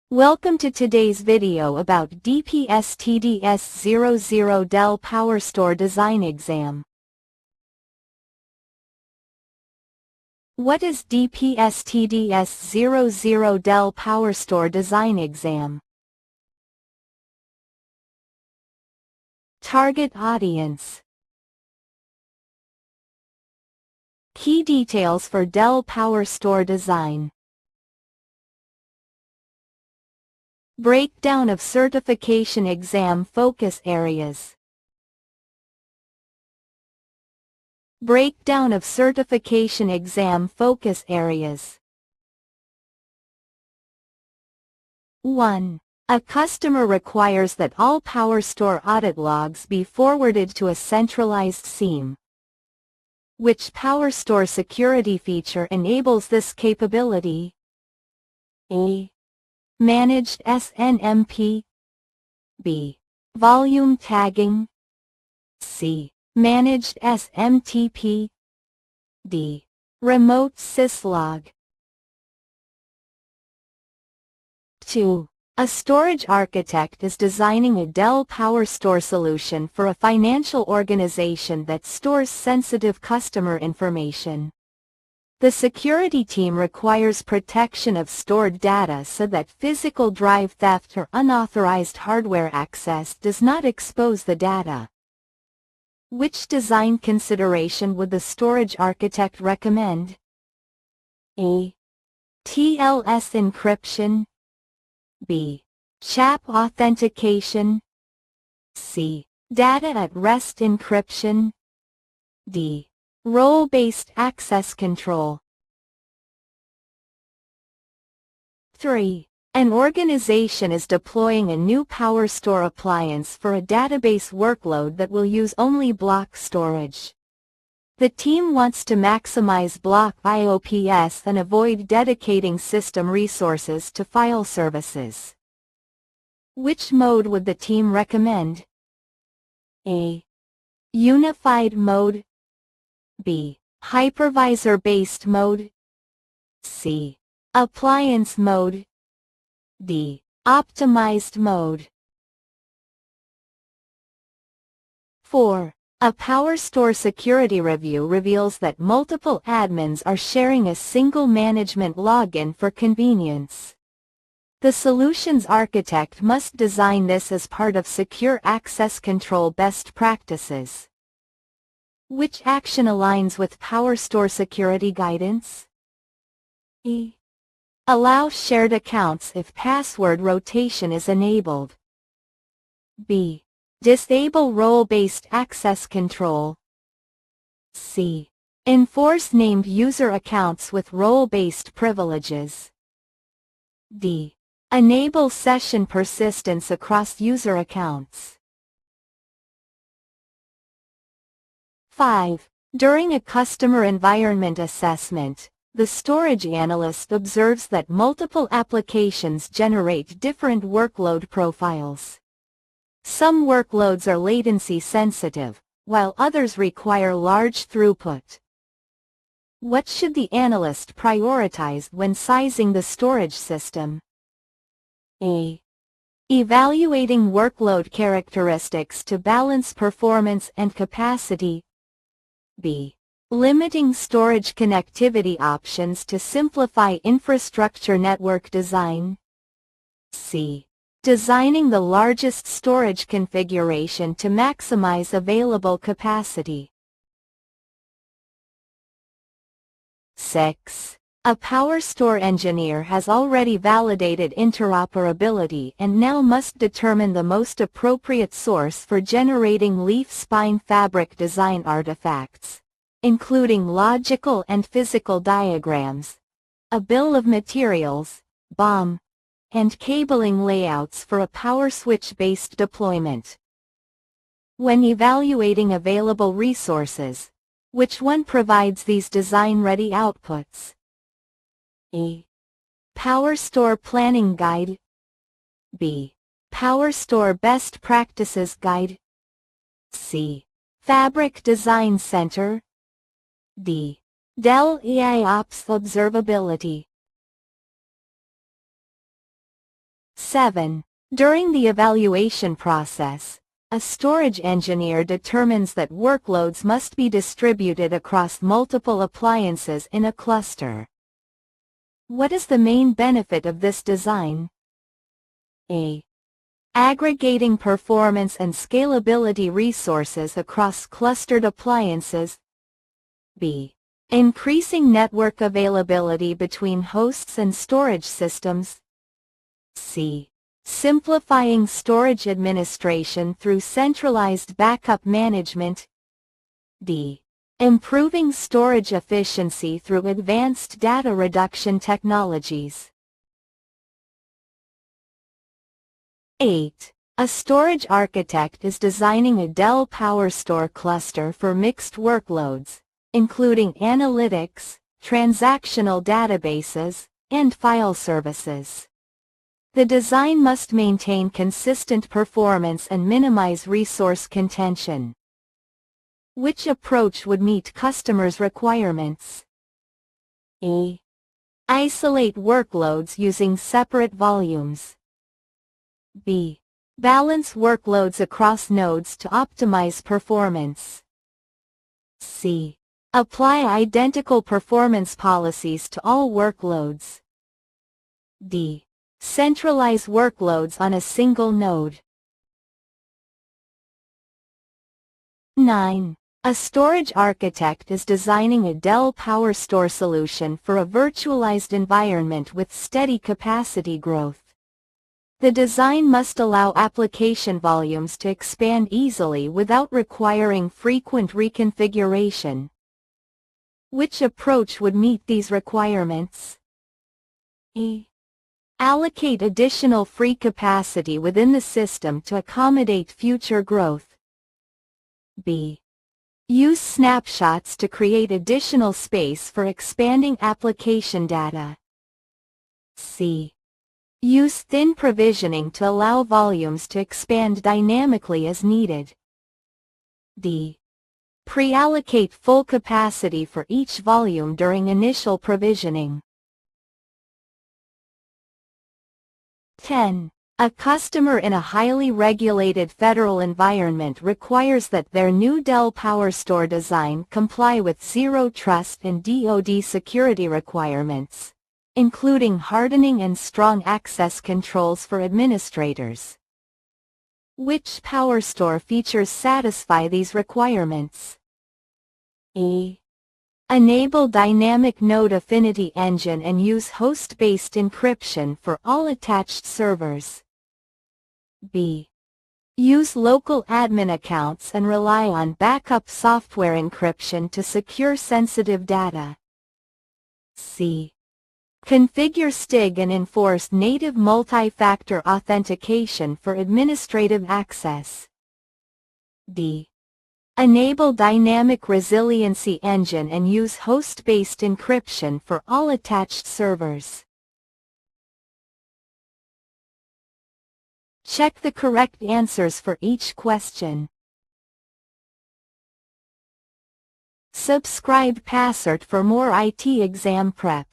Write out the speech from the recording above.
Welcome to today's video about D-PST-DS-00 Dell PowerStore Design Exam. What is D-PST-DS-00 Dell PowerStore Design Exam? Target audience. Key details for Dell PowerStore Design. Breakdown of certification exam focus areas. Breakdown of certification exam focus areas. 1. A customer requires that all PowerStore audit logs be forwarded to a centralized SIEM. Which PowerStore security feature enables this capability? A. Managed SNMP. B. Volume tagging. C. Managed SMTP. D. Remote syslog. 2. A storage architect is designing a Dell PowerStore solution for a financial organization that stores sensitive customer information. The security team requires protection of stored data so that physical drive theft or unauthorized hardware access does not expose the data. Which design consideration would the storage architect recommend? A. TLS encryption. B. CHAP authentication. C. Data at rest encryption. D. Role-based access control. 3. An organization is deploying a new PowerStore appliance for a database workload that will use only block storage. The team wants to maximize block IOPS and avoid dedicating system resources to file services. Which mode would the team recommend? A. Unified mode. B. Hypervisor-based mode. C. Appliance mode. D. Optimized mode. 4. A PowerStore security review reveals that multiple admins are sharing a single management login for convenience. The solution's architect must design this as part of secure access control best practices. Which action aligns with PowerStore security guidance? E. Allow shared accounts if password rotation is enabled. B. Disable role-based access control. C. Enforce named user accounts with role-based privileges. D. Enable session persistence across user accounts. 5. During a customer environment assessment, the storage analyst observes that multiple applications generate different workload profiles. Some workloads are latency sensitive, while others require large throughput. What should the analyst prioritize when sizing the storage system? A. Evaluating workload characteristics to balance performance and capacity. B. Limiting storage connectivity options to simplify infrastructure network design. C. Designing the largest storage configuration to maximize available capacity. 6. A PowerStore engineer has already validated interoperability and now must determine the most appropriate source for generating leaf-spine fabric design artifacts, including logical and physical diagrams, a bill of materials, BOM, and cabling layouts for a power switch-based deployment. When evaluating available resources, which one provides these design-ready outputs? A. PowerStore Planning Guide. B. PowerStore Best Practices Guide. C. Fabric Design Center. D. Dell AIOps Observability. 7. During the evaluation process, a storage engineer determines that workloads must be distributed across multiple appliances in a cluster. What is the main benefit of this design? A. Aggregating performance and scalability resources across clustered appliances. B. Increasing network availability between hosts and storage systems. C. Simplifying storage administration through centralized backup management. D. Improving storage efficiency through advanced data reduction technologies. 8. A storage architect is designing a Dell PowerStore cluster for mixed workloads, including analytics, transactional databases, and file services. The design must maintain consistent performance and minimize resource contention. Which approach would meet customers' requirements? A. Isolate workloads using separate volumes. B. Balance workloads across nodes to optimize performance. C. Apply identical performance policies to all workloads. D. Centralize workloads on a single node. 9. A storage architect is designing a Dell PowerStore solution for a virtualized environment with steady capacity growth. The design must allow application volumes to expand easily without requiring frequent reconfiguration. Which approach would meet these requirements? A. Allocate additional free capacity within the system to accommodate future growth. B. Use snapshots to create additional space for expanding application data. C. Use thin provisioning to allow volumes to expand dynamically as needed. D. Pre-allocate full capacity for each volume during initial provisioning. 10. A customer in a highly regulated federal environment requires that their new Dell PowerStore design comply with Zero Trust and DoD security requirements, including hardening and strong access controls for administrators. Which PowerStore features satisfy these requirements? A. Enable dynamic node affinity engine and use host-based encryption for all attached servers. B. Use local admin accounts and rely on backup software encryption to secure sensitive data. C. Configure STIG and enforce native multi-factor authentication for administrative access. D. Enable dynamic resiliency engine and use host-based encryption for all attached servers. Check the correct answers for each question. Subscribe PassCert for more IT exam prep.